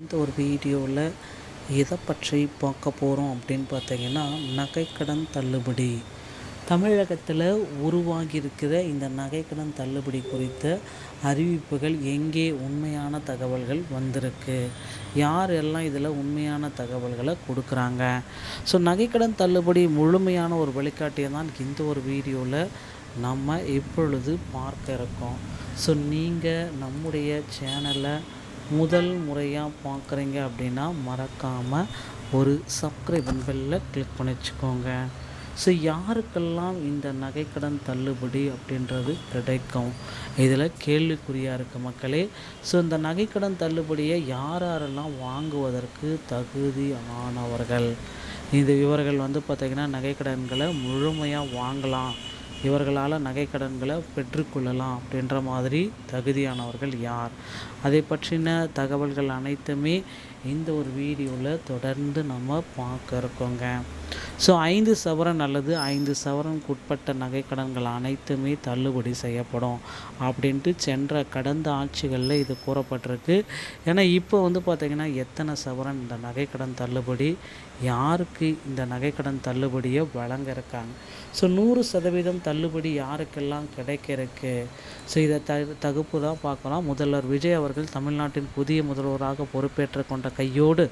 இந்த ஒரு வீடியோவில் எதை பற்றி பார்க்க போகிறோம் அப்படின்னு பார்த்தீங்கன்னா, நகைக்கடன் தள்ளுபடி. தமிழகத்தில் உருவாகியிருக்கிற இந்த நகைக்கடன் தள்ளுபடி குறித்த அறிவிப்புகள் எங்கே உண்மையான தகவல்கள் வந்திருக்கு, யார் எல்லாம் இதில் உண்மையான தகவல்களை கொடுக்குறாங்க. ஸோ நகைக்கடன் தள்ளுபடி முழுமையான ஒரு வழிகாட்டியை தான் இந்த ஒரு வீடியோவில் நம்ம இப்பொழுது பார்க்க இருக்கோம். ஸோ நீங்கள் நம்முடைய சேனலை முதல் முறையாக பார்க்குறீங்க அப்படின்னா மறக்காமல் ஒரு சப்ஸ்கிரைப் பெல்லை கிளிக் பண்ணி வச்சுக்கோங்க. ஸோ யாருக்கெல்லாம் இந்த நகைக்கடன் தள்ளுபடி அப்படின்றது கிடைக்கும், இதில் கேள்விக்குறியாக இருக்குது மக்களே. ஸோ இந்த நகைக்கடன் தள்ளுபடியை யாரெல்லாம் வாங்குவதற்கு தகுதி ஆனவர்கள், இந்த இவர்கள் பார்த்திங்கன்னா நகைக்கடன்களை முழுமையாக வாங்கலாம், இவர்களால் நகைக்கடன்களை பெற்றுக்கொள்ளலாம் அப்படின்ற மாதிரி தகுதியானவர்கள் யார், அதை பற்றின தகவல்கள் அனைத்துமே இந்த ஒரு வீடியோவில் தொடர்ந்து நம்ம பார்க்க இருக்கோங்க. ஸோ 5 சவரன் அல்லது 5 சவரனுக்கு உட்பட்ட நகைக்கடன்கள் அனைத்துமே தள்ளுபடி செய்யப்படும் அப்படின்ட்டு சென்ற கடந்த ஆட்சிகளில் இது கூறப்பட்டிருக்கு. ஏன்னா இப்போ பார்த்திங்கன்னா எத்தனை சவரன் இந்த நகைக்கடன் தள்ளுபடி, யாருக்கு இந்த நகைக்கடன் தள்ளுபடியை வழங்க இருக்காங்க. ஸோ 100% தள்ளுபடி யாருக்கெல்லாம் கிடைக்க இருக்கு. ஸோ இதை தகுப்பு தான் பார்க்கலாம். முதல்வர் விஜய் அவர்கள் தமிழ்நாட்டின் புதிய முதல்வராக பொறுப்பேற்று கொண்ட கையோடு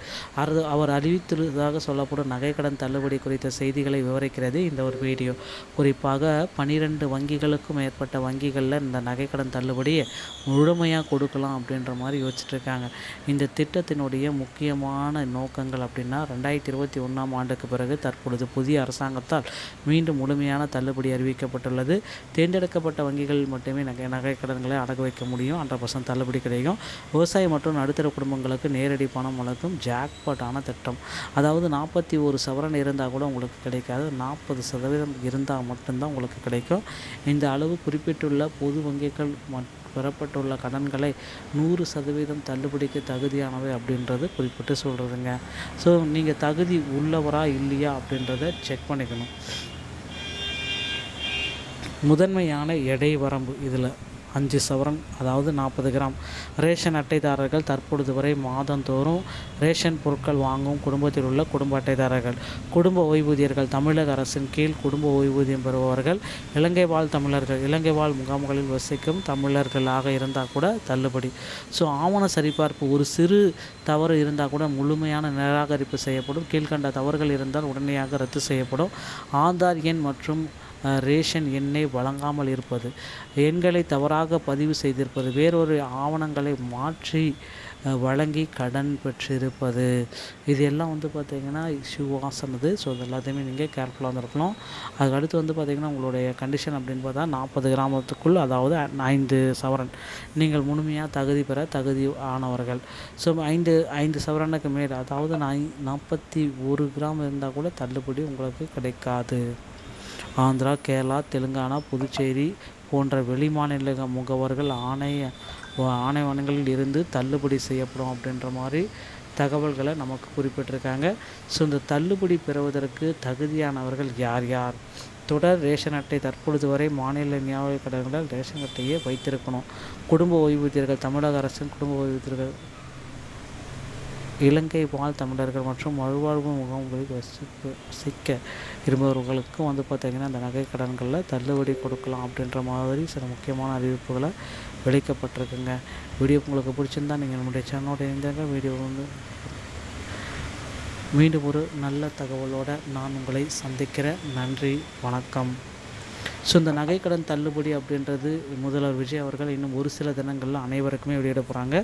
அவர் அறிவித்துள்ளதாக சொல்லப்படும் நகைக்கடன் தள்ளுபடி குறித்த செய்திகளை விவரிக்கிறது இந்த ஒரு வீடியோ. குறிப்பாக 12 வங்கிகளுக்கும் மேற்பட்ட வங்கிகளில் இந்த நகைக்கடன் தள்ளுபடியை முழுமையாக கொடுக்கலாம் அப்படின்ற மாதிரி யோசிச்சுட்டு இருக்காங்க. இந்த திட்டத்தினுடைய முக்கியமான நோக்கங்கள் அப்படின்னா 2021ஆம் ஆண்டுக்கு பிறகு தற்பொழுது புதிய அரசாங்கத்தால் மீண்டும் முழுமையான தள்ளுபடி அறிவிக்கப்பட்டுள்ளது. தேர்ந்தெடுக்கப்பட்ட வங்கிகளில் மட்டுமே நகைக்கடன்களை அடகு வைக்க முடியும். 100% தள்ளுபடி கிடைக்கும். விவசாய மற்றும் நடுத்தர குடும்பங்களுக்கு நேரடி பணம் வழங்கும் ஜாக்பாட்டான திட்டம். அதாவது 41 சவரன் இருந்தால் கூட உங்களுக்கு கிடைக்காது, 40% இருந்தால் மட்டும்தான் உங்களுக்கு கிடைக்கும். இந்த அளவு குறிப்பிட்டுள்ள பொது வங்கிகள் பெறப்பட்டுள்ள கடன்களை 100% தள்ளுபடிக்கு தகுதியானவை அப்படின்றது குறிப்பிட்டு சொல்கிறதுங்க. ஸோ நீங்கள் தகுதி உள்ளவரா இல்லையா அப்படின்றத செக் பண்ணிக்கணும். முதன்மையான எடை வரம்பு இதில் 5 சவரன், அதாவது 40 கிராம். ரேஷன் அட்டைதாரர்கள் தற்பொழுது வரை மாதந்தோறும் ரேஷன் பொருட்கள் வாங்கும் குடும்பத்தில் உள்ள குடும்ப அட்டைதாரர்கள், குடும்ப ஓய்வூதியர்கள், தமிழக அரசின் கீழ் குடும்ப ஓய்வூதியம் பெறுபவர்கள், இலங்கை வாழ் தமிழர்கள், இலங்கை வாழ் முகாம்களில் வசிக்கும் தமிழர்களாக இருந்தால் கூட தள்ளுபடி. ஸோ ஆவண சரிபார்ப்பு ஒரு சிறு தவறு இருந்தால் கூட முழுமையான நிராகரிப்பு செய்யப்படும். கீழ்கண்ட தவறுகள் இருந்தால் உடனடியாக ரத்து செய்யப்படும். ஆதார் எண் மற்றும் ரேஷன் எண்ணை வழங்காமல் இருப்பது, எண்களை தவறாக பதிவு செய்திருப்பது, வேறொரு ஆவணங்களை மாற்றி வழங்கி கடன் பெற்றிருப்பது, இது எல்லாம் பார்த்திங்கன்னா இஷ்யூவாசனது. ஸோ இது எல்லாத்தையுமே நீங்கள் கேர்ஃபுல்லாக வந்துருக்கணும். அதுக்கடுத்து பார்த்திங்கன்னா உங்களுடைய கண்டிஷன் அப்படின்னு பார்த்தா 40 கிராமத்துக்குள், அதாவது 5 சவரன் நீங்கள் முழுமையாக தகுதி பெற தகுதி ஆனவர்கள். ஸோ 5 சவரனுக்கு மேல், அதாவது 41 கிராம் இருந்தால் கூட தள்ளுபடி உங்களுக்கு கிடைக்காது. ஆந்திரா, கேரளா, தெலுங்கானா, புதுச்சேரி போன்ற வெளிமாநில முகவர்கள் ஆணையவனங்களில் இருந்து தள்ளுபடி செய்யப்படும் அப்படின்ற மாதிரி தகவல்களை நமக்கு குறிப்பிட்டிருக்காங்க. ஸோ இந்த தள்ளுபடி பெறுவதற்கு தகுதியானவர்கள் யார் யார்? தொடர் ரேஷன் அட்டை, தற்பொழுது வரை மாநில நியாய கடன்களில் ரேஷன் அட்டையை வைத்திருக்கணும். குடும்ப ஓய்வூதியர்கள், தமிழக அரசின் குடும்ப ஓய்வூதியர்கள், இலங்கை வாழ் தமிழர்கள் மற்றும் மறுவாழ்வு முகாம்களில் வசிக்க இருப்பவர்களுக்கும் பார்த்திங்கன்னா இந்த நகை கடன்களில் தள்ளுபடி கொடுக்கலாம் அப்படின்ற மாதிரி சில முக்கியமான அறிவிப்புகளை வெளிக்கப்பட்டிருக்குங்க. வீடியோ உங்களுக்கு பிடிச்சிருந்தால் நீங்கள் நம்முடைய சேனலோட இணைந்தாங்க. வீடியோ மீண்டும் ஒரு நல்ல தகவலோடு நான் உங்களை சந்திக்கிறேன். நன்றி, வணக்கம். ஸோ இந்த நகைக்கடன் தள்ளுபடி அப்படின்றது முதல்வர் விஜய் அவர்கள் இன்னும் ஒரு சில தினங்களில் அனைவருக்குமே வெளியிட போகிறாங்க.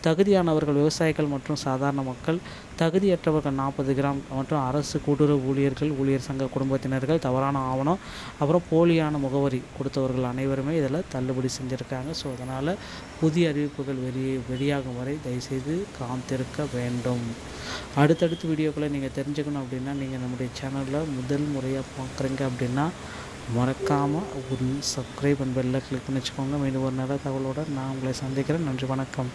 தகுதியானவர்கள் விவசாயிகள் மற்றும் சாதாரண மக்கள், தகுதியற்றவர்கள் 40 கிராம் மற்றும் அரசு கூட்டுறவு ஊழியர்கள், ஊழியர் சங்க குடும்பத்தினர்கள், தவறான ஆவணம், அப்புறம் போலியான முகவரி கொடுத்தவர்கள் அனைவருமே இதில் தள்ளுபடி செஞ்சுருக்காங்க. ஸோ அதனால் புதிய அறிவிப்புகள் வெளியாகும் வரை தயவுசெய்து காத்திருக்க வேண்டும். அடுத்தடுத்த வீடியோக்களை நீங்கள் தெரிஞ்சுக்கணும் அப்படின்னா நீங்கள் நம்முடைய சேனலில் முதல் முறையாக பார்க்குறீங்க அப்படின்னா மறக்காமல் ஒரு சப்ஸ்கிரைப் பெல்லை கிளிக் பண்ணி வச்சுக்கோங்க. மீண்டும் ஒரு நல்ல தகவலோடு நான் உங்களை சந்திக்கிறேன். நன்றி, வணக்கம்.